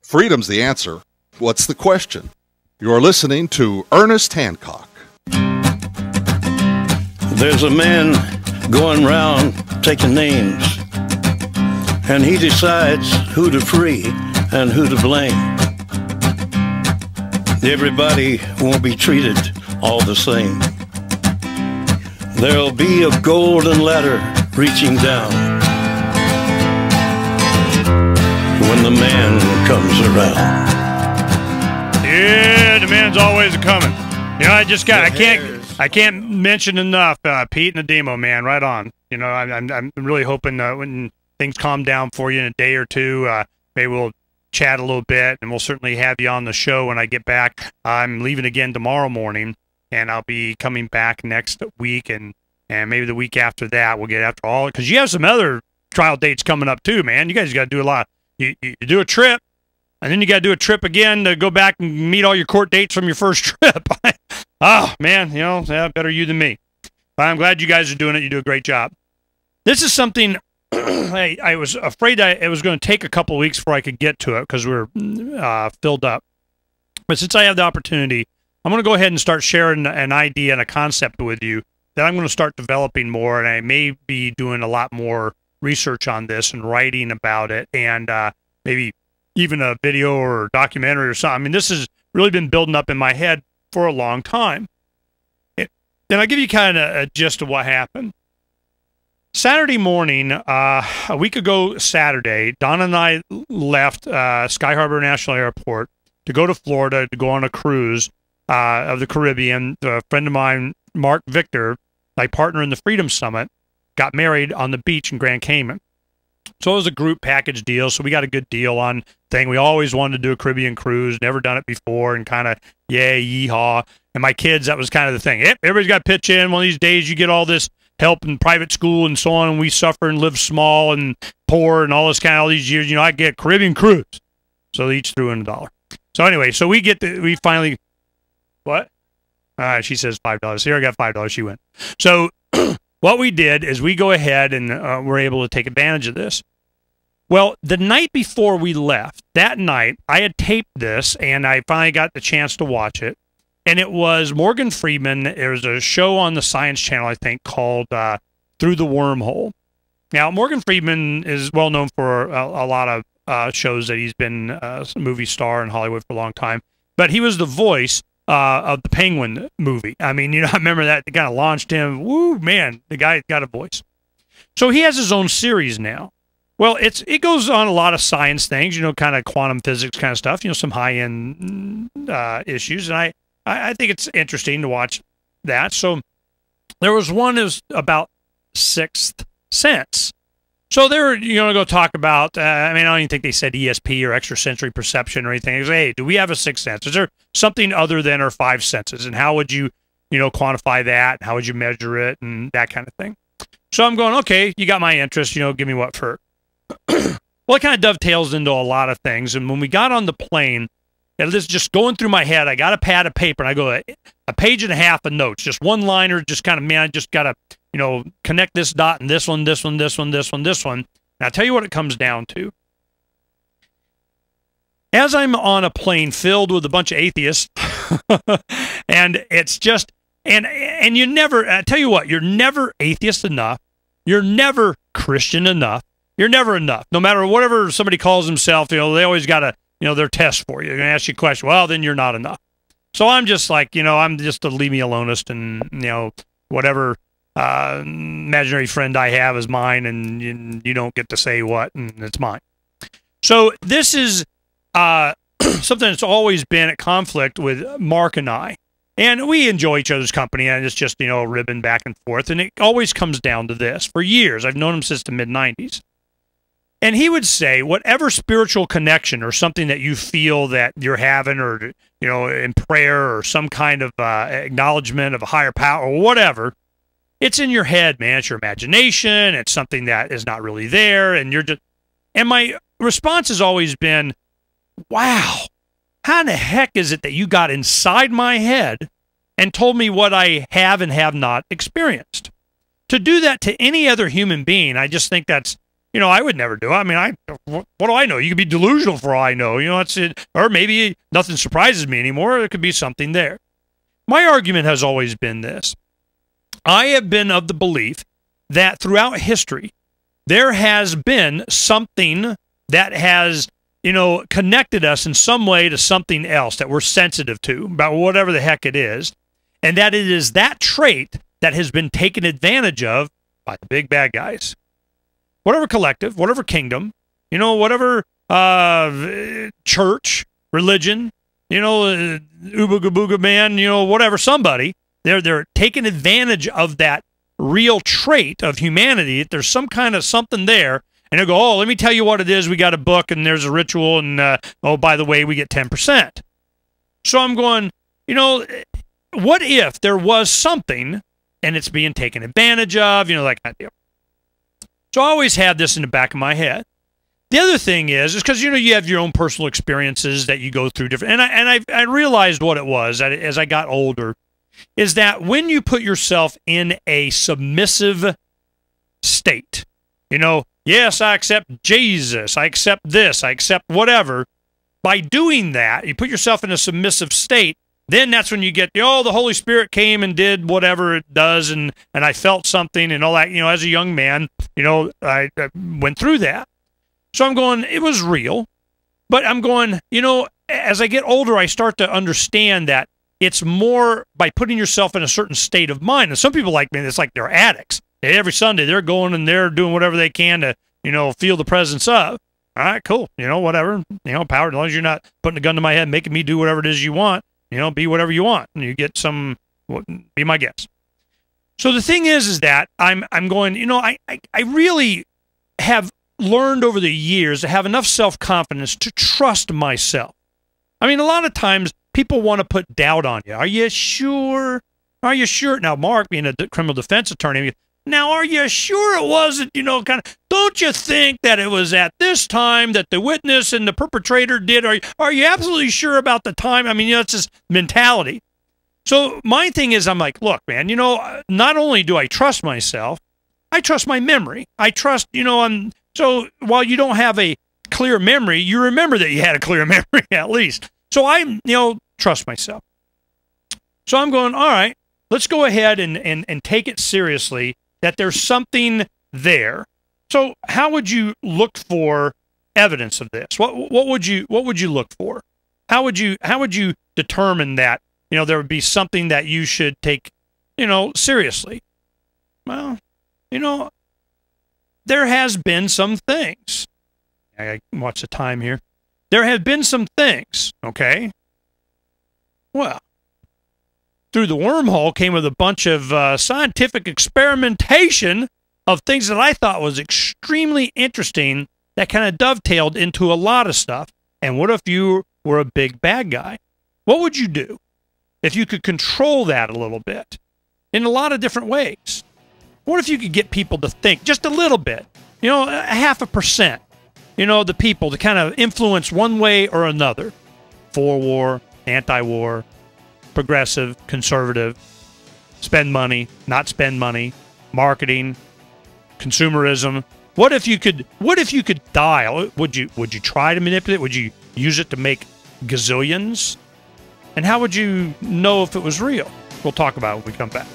Freedom's the answer. What's the question? You're listening to Ernest Hancock. There's a man going round taking names, and he decides who to free and who to blame. Everybody won't be treated all the same. There'll be a golden ladder reaching down when the man comes around. Yeah, the man's always coming. You know, I can't mention enough Pete and the Demo, man. Right on. You know, I'm really hoping when things calm down for you in a day or two, maybe we'll chat a little bit, and we'll certainly have you on the show when I get back. I'm leaving again tomorrow morning, and I'll be coming back next week, and maybe the week after that. We'll get after all, because you have some other trial dates coming up too, man. You guys got to do a lot. You do a trip, and then you got to do a trip again to go back and meet all your court dates from your first trip. Oh, man, you know, yeah, better you than me. But I'm glad you guys are doing it. You do a great job. This is something I was afraid it was going to take a couple of weeks before I could get to it because we're filled up. But since I have the opportunity, I'm going to go ahead and start sharing an idea and a concept with you that I'm going to start developing more, and I may be doing a lot more research on this and writing about it, and maybe even a video or documentary or something. I mean, this has really been building up in my head for a long time. And I'll give you kind of a gist of what happened. Saturday morning, a week ago Saturday, Don and I left Sky Harbor National Airport to go to Florida to go on a cruise of the Caribbean. A friend of mine, Mark Victor, my partner in the Freedom Summit, got married on the beach in Grand Cayman. So it was a group package deal, so we got a good deal on thing. We always wanted to do a Caribbean cruise, never done it before, and kind of, yay, yeehaw. And my kids, that was kind of the thing. Yep, everybody's got to pitch in. One of these days you get all this help in private school and so on, and we suffer and live small and poor and all this kind of all these years. You know, I get Caribbean cruise. So they each threw in $1. So anyway, so we finally, what? She says $5. Here, I got $5. She went. So what we did is we go ahead and we're able to take advantage of this. Well, the night before we left, that night, I had taped this, and I finally got the chance to watch it. And it was Morgan Freeman. There was a show on the Science Channel, I think, called Through the Wormhole. Now, Morgan Freeman is well known for a lot of shows that he's been a movie star in Hollywood for a long time. But he was the voice of the Penguin movie. I mean, you know, I remember that. It kind of launched him. Woo, man, the guy got a voice. So he has his own series now. Well, it goes on a lot of science things, you know, kind of quantum physics kind of stuff, you know, some high-end issues. And I think it's interesting to watch that. So there was one is about Sixth Sense. So they were, you know, go talk about, I mean, I don't even think they said ESP or extrasensory perception or anything. It was, hey, do we have a sixth sense? Is there something other than our five senses? And how would you, you know, quantify that? How would you measure it? And that kind of thing. So I'm going, okay, you got my interest, you know, give me what for. Well, it kind of dovetails into a lot of things. And when we got on the plane, and this is just going through my head, I got a pad of paper, and I go a page and a half of notes, just one-liner, just kind of, man, I just got to, you know, connect this dot and this one, this one, this one, this one, this one. And I'll tell you what it comes down to. As I'm on a plane filled with a bunch of atheists, and it's just, and you never, I tell you what, you're never atheist enough. You're never Christian enough. You're never enough. No matter whatever somebody calls himself, you know, they always got to, you know, their test for you. They're going to ask you a question. Well, then you're not enough. So I'm just like, you know, I'm just a leave me alonist, and, you know, whatever imaginary friend I have is mine, and you don't get to say what, and it's mine. So this is something that's always been at conflict with Mark and I. And we enjoy each other's company, and it's just, you know, ribbing back and forth. And it always comes down to this. For years, I've known him since the mid-'90s. And he would say, whatever spiritual connection or something that you feel that you're having, or, you know, in prayer, or some kind of acknowledgement of a higher power or whatever, it's in your head, man. It's your imagination. It's something that is not really there. And you're just, and my response has always been, wow, how in the heck is it that you got inside my head and told me what I have and have not experienced? To do that to any other human being, I just think that's I would never do it. I mean, what do I know? You could be delusional for all I know. That's it. Or maybe nothing surprises me anymore. There could be something there. My argument has always been this. I have been of the belief that throughout history, there has been something that has, connected us in some way to something else that we're sensitive to, about whatever the heck it is, and that it is that trait that has been taken advantage of by the big bad guys. Whatever collective, whatever kingdom, whatever church, religion, Ooga Booga man, whatever, somebody, they're taking advantage of that real trait of humanity. There's some kind of something there, and they'll go, oh, let me tell you what it is. We got a book, and there's a ritual, and, oh, by the way, we get 10%. So I'm going, what if there was something, and it's being taken advantage of, that kind of deal. So I always had this in the back of my head. The other thing is because, you have your own personal experiences that you go through different, and I realized what it was as I got older, is that when you put yourself in a submissive state, yes, I accept Jesus, I accept this, I accept whatever. By doing that, you put yourself in a submissive state, then that's when you get, the Holy Spirit came and did whatever it does, and I felt something and all that. As a young man, I went through that. So I'm going, it was real. But I'm going, as I get older, I start to understand that it's more by putting yourself in a certain state of mind. And some people like me, it's like they're addicts. Every Sunday, they're going and they're doing whatever they can to, feel the presence of. All right, cool. Whatever. Power, as long as you're not putting a gun to my head, making me do whatever it is you want. Be whatever you want. And you get be my guest. So the thing is that I'm going, I really have learned over the years to have enough self-confidence to trust myself. I mean, a lot of times people want to put doubt on you. Are you sure? Are you sure? Now, Mark, being a criminal defense attorney, now, are you sure it wasn't, don't you think that it was at this time that the witness and the perpetrator did? Are you absolutely sure about the time? I mean, it's this mentality. So my thing is, I'm like, look, man, not only do I trust myself, I trust my memory. I trust, so while you don't have a clear memory, you remember that you had a clear memory at least. So I, trust myself. So I'm going, all right, let's go ahead and take it seriously that there's something there. So how would you look for evidence of this? What would you look for? How would you determine that, there would be something that you should take, seriously? Well, there has been some things. I watch the time here. There have been some things, okay? Well, through the wormhole came with a bunch of scientific experimentation of things that I thought was extremely interesting that kind of dovetailed into a lot of stuff. And what if you were a big bad guy? What would you do if you could control that a little bit in a lot of different ways? What if you could get people to think just a little bit, a 0.5%, the people to kind of influence one way or another, for war, anti-war, progressive, conservative, spend money, not spend money, marketing, consumerism. What if you could dial? Would you try to manipulate? Would you use it to make gazillions? And how would you know if it was real? We'll talk about it when we come back.